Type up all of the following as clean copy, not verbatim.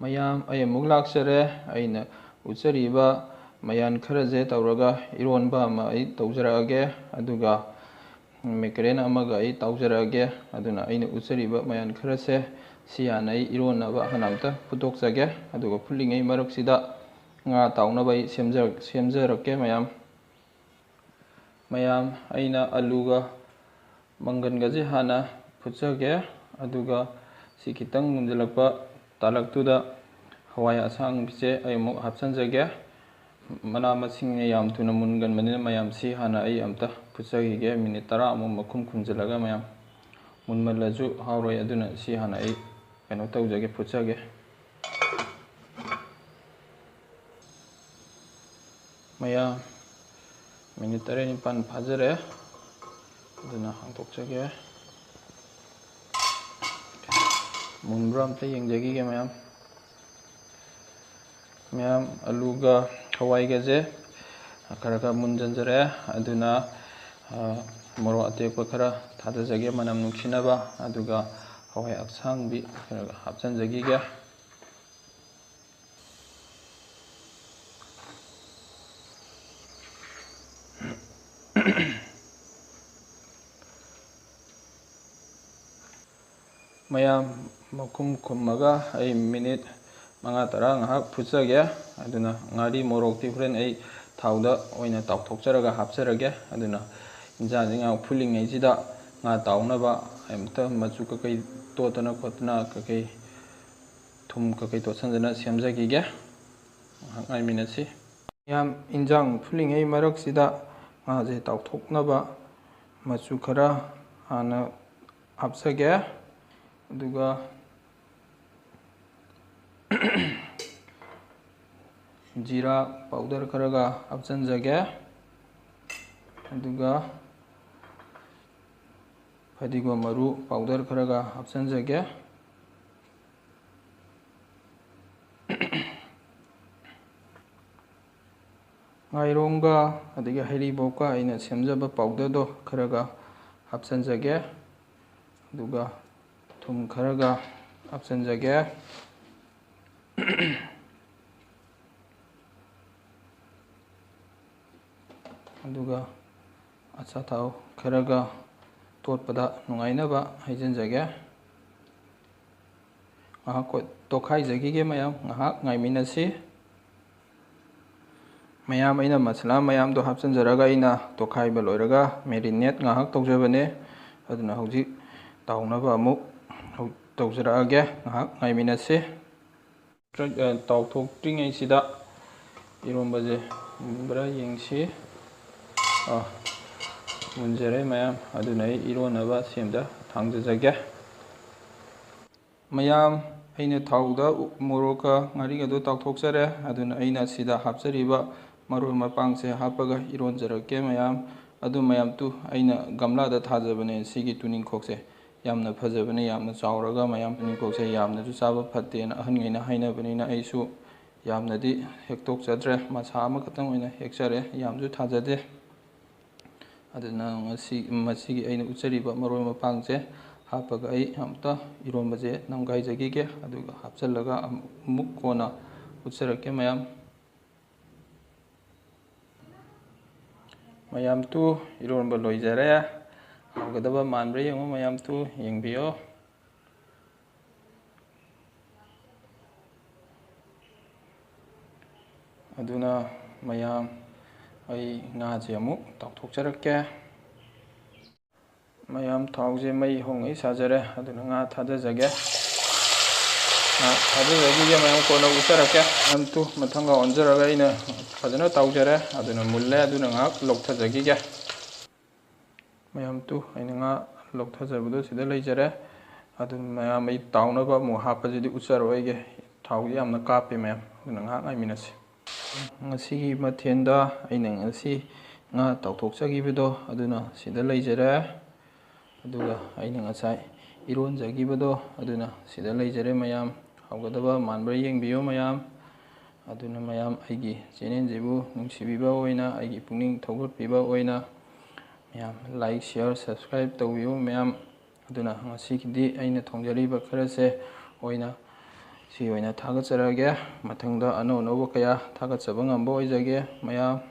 ꯃꯌꯥꯝ ꯑꯩ ꯑꯃꯨꯛ ꯂꯥꯛꯆꯔꯦ. ꯑꯩꯅ ꯎꯠꯆꯔꯤꯕ ꯃꯌꯥꯟ ꯈꯔꯁꯦ ꯇꯧꯔꯒ ꯏꯔꯣꯟꯕ ꯑꯃ ꯑꯩ ꯇꯧꯖꯔꯛꯑꯒꯦ, ꯑꯗꯨꯒ ꯃꯦꯀꯔꯦꯟ ꯑꯃꯒ ꯑꯩ ꯇꯧꯖꯔꯛꯑꯒꯦ. ꯑꯗꯨꯅ ꯑꯩꯅ ꯎꯠꯆꯔꯤꯕ ꯃꯌꯥꯟ ꯈꯔꯁꯦ ꯁꯤ ꯍꯥꯟꯅ ꯑꯩ ꯏꯔꯣꯟꯅꯕ ꯍꯥꯟꯅ ꯑꯝꯇ ꯐꯨꯠꯇꯣꯛꯆꯒꯦ. ꯑꯗꯨꯒ ꯐꯨꯠꯂꯤꯉꯩ ꯃꯔꯛꯁꯤꯗ ꯉꯥ ꯇꯥꯎꯅꯕ ꯑꯩ ꯁꯦꯝꯖꯔꯛꯀꯦ. ꯃꯌꯥꯝ ꯑꯩꯅ ꯑꯂꯨꯒ ꯃꯪꯒꯟꯒꯁꯦ ꯍꯥꯟꯅ ꯐꯨꯠꯆꯒꯦ. ꯑꯗꯨꯒ ꯁꯤ ꯈꯤꯇꯪ ꯃꯨꯟꯖꯜꯂꯛꯄ ꯇꯥꯂꯛꯇꯨꯗ ꯍꯋꯥꯏ ꯑꯁꯥꯡꯕꯤꯁꯦ ꯑꯩ ꯑꯃꯨꯛ ꯍꯥꯞꯆꯤꯟꯖꯒꯦ. ꯃꯅꯥ ꯃꯁꯤꯡꯅ ꯌꯥꯝ ꯊꯨꯅ ꯃꯨꯟꯒꯟꯕꯅꯤꯅ ꯃꯌꯥꯝ ꯁꯤ ꯍꯥꯟꯅ ꯑꯩ ꯑꯝꯇ ꯐꯨꯠꯆꯈꯤꯒꯦ. ꯃꯤꯅꯤꯠ 10 ꯑꯃꯨꯛ ꯃꯈꯨꯝ ꯈꯨꯝꯖꯤꯜꯂꯒ ꯃꯌꯥꯝ ꯃꯨꯟꯃꯜꯂꯁꯨ ꯍꯥꯎꯔꯣꯏ. ꯑꯗꯨꯅ ꯁꯤ ꯍꯥꯟꯅ ꯑꯩ ꯇꯧꯖꯒꯦ, ꯐꯨꯠꯆꯒꯦ. ꯃꯌꯥꯝ ꯃꯤꯅꯤꯠ 9 ꯐꯥꯖꯔꯦ. ꯑꯗꯨꯅ ꯍꯥꯡꯇꯣꯛꯆꯒꯦ. ꯃꯨꯟꯕ꯭ꯔꯥ ꯑꯝꯇ ꯌꯦꯡꯖꯈꯤꯒꯦ ꯃꯌꯥꯝ ꯑꯂꯨꯒ ꯍꯋꯥꯏꯒꯁꯦ ꯈꯔ ꯃꯨꯟꯖꯟꯖꯔꯦ. ꯑꯗꯨꯅ ꯃꯣꯔꯣꯛ ꯑꯇꯦꯛꯄ ꯈꯔ ꯊꯥꯗꯖꯒꯦ ꯃꯅꯝ ꯅꯨꯡꯁꯤꯅꯕ. ꯑꯗꯨꯒ ꯍꯋꯥꯏ ꯑꯁꯥꯡꯕꯤ ꯈꯔ ꯍꯥꯞꯆꯤꯟꯖꯈꯤꯒꯦ. ꯃꯌꯥꯝ ꯃꯈꯨꯝ ꯈꯨꯝꯃꯒ ꯑꯩ ꯃꯤꯅꯤꯠ 5-10 ꯉꯥꯏꯍꯥꯛ ꯐꯨꯠꯆꯒꯦ. ꯑꯗꯨꯅ ꯉꯥꯔꯤ ꯃꯣꯔꯣꯛꯇꯤ ꯍꯣꯔꯦꯟ ꯑꯩ ꯊꯥꯎꯗ ꯑꯣꯏꯅ ꯇꯥꯎꯊꯣꯛꯆꯔꯒ ꯍꯥꯞꯆꯔꯒꯦ. ꯑꯗꯨꯅ ꯏꯟꯖꯥꯡꯁꯤ ꯉꯥꯏꯍꯥꯛ ꯐꯨꯠꯂꯤꯉꯩꯁꯤꯗ ꯉꯥ ꯇꯥꯎꯅꯕ ꯑꯝꯇ ꯃꯆꯨ ꯀꯩꯀꯩ ꯇꯣꯠꯇꯅ ꯈꯣꯠꯇꯅ ꯊꯨꯝ ꯀꯩꯀꯩ ꯇꯣꯠꯁꯟꯗꯅ ꯁꯦꯝꯖꯈꯤꯒꯦ. ꯉꯥꯏꯍꯥꯛ ꯉꯥꯏꯃꯤꯟꯅꯁꯤ. ꯃꯌꯥꯝ ꯏꯟꯖꯥꯡ ꯐꯨꯠꯂꯤꯉꯩ ꯃꯔꯛꯁꯤꯗ ꯉꯥꯁꯦ ꯇꯥꯎꯊꯣꯛꯅꯕ ꯃꯆꯨ ꯈꯔ ꯍꯥꯟꯅ ꯍꯥꯞꯆꯒꯦ. ꯑꯗꯨꯒ ꯖꯤꯔꯥ ꯄꯥꯎꯗꯔ ꯈꯔꯒ ꯍꯥꯞꯆꯤꯟꯖꯒꯦ. ꯑꯗꯨꯒ ꯐꯗꯤꯒꯣꯝ ꯃꯔꯨ ꯄꯥꯎꯗꯔ ꯈꯔꯒ ꯍꯥꯞꯆꯤꯟꯖꯒꯦ. ꯉꯥꯏꯔꯣꯡꯒ ꯑꯗꯒꯤ ꯍꯩꯔꯤꯕꯣꯞꯀ ꯑꯩꯅ ꯁꯦꯝꯖꯕ ꯄꯥꯎꯗꯔꯗꯣ ꯈꯔꯒ ꯍꯥꯞꯆꯤꯟꯖꯒꯦ. ꯑꯗꯨꯒ ꯊꯨꯝ ꯈꯔꯒ ꯍꯥꯞꯆꯤꯟꯖꯒꯦ. ꯑꯗꯨꯒ ꯑꯆꯥꯊꯥꯎ ꯈꯔꯒ ꯇꯣꯠꯄꯗ ꯅꯨꯡꯉꯥꯏꯅꯕ ꯍꯩꯖꯤꯟꯖꯒꯦ. ꯉꯥꯏꯍꯥꯛ ꯇꯣꯠꯈꯥꯏꯖꯈꯤꯒꯦ. ꯉꯥꯏꯍꯥꯛ ꯉꯥꯏꯃꯤꯟꯅꯁꯤ. ꯑꯩꯅ ꯃꯁꯂꯥ ꯃꯌꯥꯝꯗꯣ ꯍꯥꯞꯆꯤꯟꯖꯔꯒ ꯑꯩꯅ ꯇꯣꯠꯈꯥꯏꯕ ꯂꯣꯏꯔꯒ ꯃꯦꯔꯤꯅꯦꯠ ꯉꯥꯏꯍꯥꯛ ꯇꯧꯖꯕꯅꯦ. ꯑꯗꯨꯅ ꯍꯧꯖꯤꯛ ꯇꯥꯎꯅꯕ ꯑꯃꯨꯛ ꯇꯧꯖꯔꯛꯑꯒꯦ. ꯉꯥꯏꯍꯥꯛ ꯉꯥꯏꯃꯤꯟꯅꯁꯤ. ꯇꯥꯎꯊꯣꯛꯇ꯭ꯔꯤꯉꯩꯁꯤꯗ ꯏꯔꯣꯝꯕꯁꯦ ꯃꯨꯟꯕ꯭ꯔꯥ ꯌꯦꯡꯁꯤ. ꯃꯨꯟꯖꯔꯦ ꯑꯗꯨꯅ ꯑꯩ ꯏꯔꯣꯟꯅꯕ ꯁꯦꯝꯗ ꯊꯥꯡꯖꯖꯒꯦ. ꯑꯩꯅ ꯊꯥꯎꯗ ꯃꯣꯔꯣꯛꯀ ꯉꯥꯔꯤꯒꯗꯣ ꯇꯥꯎꯊꯣꯛꯆꯔꯦ. ꯑꯗꯨꯅ ꯑꯩꯅ ꯁꯤꯗ ꯍꯥꯞꯆꯔꯤꯕ ꯃꯔꯣꯏ ꯃꯄꯥꯡꯁꯦ ꯍꯥꯞꯄꯒ ꯏꯔꯣꯟꯖꯔꯛꯀꯦ. ꯑꯗꯨ ꯑꯩꯅ ꯒꯝꯂꯥꯗ ꯊꯥꯖꯕꯅꯦ. ꯁꯤꯒꯤ ꯇꯨꯅꯤꯡꯈꯣꯛꯁꯦ ꯌꯥꯝꯅ ꯐꯖꯕꯅꯦ, ꯌꯥꯝꯅ ꯆꯥꯎꯔꯒ ꯇꯨꯅꯤꯡꯈꯣꯛꯁꯦ ꯌꯥꯝꯅꯁꯨ ꯆꯥꯕ ꯐꯠꯇꯦꯅ ꯑꯍꯟꯈꯩꯅ ꯍꯥꯏꯅꯕꯅꯤꯅ ꯑꯩꯁꯨ ꯌꯥꯝꯅꯗꯤ ꯍꯦꯛꯇꯣꯛꯆꯗ꯭ꯔꯦ. ꯃꯁꯥ ꯑꯃꯈꯛꯇꯪ ꯑꯣꯏꯅ ꯍꯦꯛꯆꯔꯦ, ꯌꯥꯝꯁꯨ ꯊꯥꯖꯗꯦ. ꯑꯗꯨꯅ ꯃꯁꯤꯒꯤ ꯑꯩꯅ ꯎꯠꯆꯔꯤꯕ ꯃꯔꯣꯏ ꯃꯄꯥꯡꯁꯦ ꯍꯥꯞꯄꯒ ꯑꯩ ꯑꯝꯇ ꯏꯔꯣꯟꯕꯁꯦ ꯅꯝꯒꯥꯏꯖꯈꯤꯒꯦ. ꯑꯗꯨꯒ ꯍꯥꯞꯆꯤꯜꯂꯒ ꯑꯃꯨꯛ ꯀꯣꯟꯅ ꯎꯠꯆꯔꯛꯀꯦ. ꯏꯔꯣꯟꯕ ꯂꯣꯏꯖꯔꯦ. ꯍꯥꯎꯒꯗꯕ ꯃꯥꯟꯕ꯭ꯔꯥ ꯌꯦꯡꯉꯨ ꯌꯦꯡꯕꯤꯌꯣ. ꯑꯗꯨꯅ ꯑꯩ ꯉꯥꯁꯦ ꯑꯃꯨꯛ ꯇꯥꯎꯊꯣꯛꯆꯔꯛꯀꯦ. ꯊꯥꯎꯁꯦ ꯃꯩ ꯍꯧꯉꯩ ꯁꯥꯖꯔꯦ. ꯑꯗꯨꯅ ꯉꯥ ꯊꯥꯗꯖꯒꯦ. ꯀꯣꯟꯅ ꯎꯠꯆꯔꯛꯀꯦ. ꯃꯊꯪꯒ ꯑꯣꯟꯖꯔꯒ ꯑꯩꯅ ꯐꯖꯅ ꯇꯥꯎꯖꯔꯦ. ꯑꯗꯨꯅ ꯃꯨꯜꯂꯦ. ꯑꯗꯨꯅ ꯉꯥꯏꯍꯥꯛ ꯂꯧꯊꯖꯈꯤꯒꯦ. ꯑꯩꯅ ꯉꯥ ꯂꯧꯊꯖꯕꯗꯣ ꯁꯤꯗ ꯂꯩꯖꯔꯦ. ꯑꯗꯨꯅ ꯑꯩ ꯇꯥꯎꯅꯕ ꯑꯃꯨꯛ ꯍꯥꯞꯄꯁꯤꯗꯤ ꯎꯠꯆꯔꯣꯏꯒꯦ. ꯊꯥꯎꯁꯦ ꯌꯥꯝꯅ ꯀꯥꯞꯄꯦ. ꯑꯗꯨꯅ ꯉꯥꯏꯍꯥꯛ ꯉꯥꯏꯃꯤꯟꯅꯁꯤ. ꯉꯁꯤꯒꯤ ꯃꯊꯦꯜꯗ ꯑꯩꯅ ꯉꯁꯤ ꯉꯥ ꯇꯥꯎꯊꯣꯛꯆꯈꯤꯕꯗꯣ ꯑꯗꯨꯅ ꯁꯤꯗ ꯂꯩꯖꯔꯦ. ꯑꯗꯨꯒ ꯑꯩꯅ ꯉꯁꯥꯏ ꯏꯔꯣꯟꯖꯈꯤꯕꯗꯣ ꯑꯗꯨꯅ ꯁꯤꯗ ꯂꯩꯖꯔꯦ. ꯍꯥꯎꯒꯗꯕ ꯃꯥꯟꯕ꯭ꯔꯥ ꯌꯦꯡꯕꯤꯌꯨ. ꯑꯗꯨꯅ ꯑꯩꯒꯤ ꯆꯦꯅꯦꯜꯁꯤꯕꯨ ꯅꯨꯡꯁꯤꯕꯤꯕ ꯑꯣꯏꯅ, ꯑꯩꯒꯤ ꯄꯨꯛꯅꯤꯡ ꯊꯧꯒꯠꯄꯤꯕ ꯑꯣꯏꯅ ꯂꯥꯏꯛ, ꯁꯤꯌꯔ, ꯁꯕꯁꯀ꯭ꯔꯥꯏꯕ ꯇꯧꯕꯤꯌꯨ. ꯑꯗꯨꯅ ꯉꯁꯤꯒꯤꯗꯤ ꯑꯩꯅ ꯊꯣꯡꯖꯔꯤꯕ ꯈꯔꯁꯦ ꯑꯣꯏꯅ ꯁꯤ ꯑꯣꯏꯅ ꯊꯥꯒꯠꯆꯔꯒꯦ. ꯃꯊꯪꯗ ꯑꯅꯧ ꯑꯅꯧꯕ ꯀꯌꯥ ꯊꯥꯒꯠꯆꯕ ꯉꯝꯕ ꯑꯣꯏꯖꯒꯦ. ꯃꯌꯥꯝ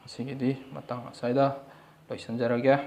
ꯉꯁꯤꯒꯤꯗꯤ ꯃꯇꯥꯡ ꯑꯁ꯭ꯋꯥꯏꯗ ꯂꯣꯏꯁꯤꯟꯖꯔꯒꯦ.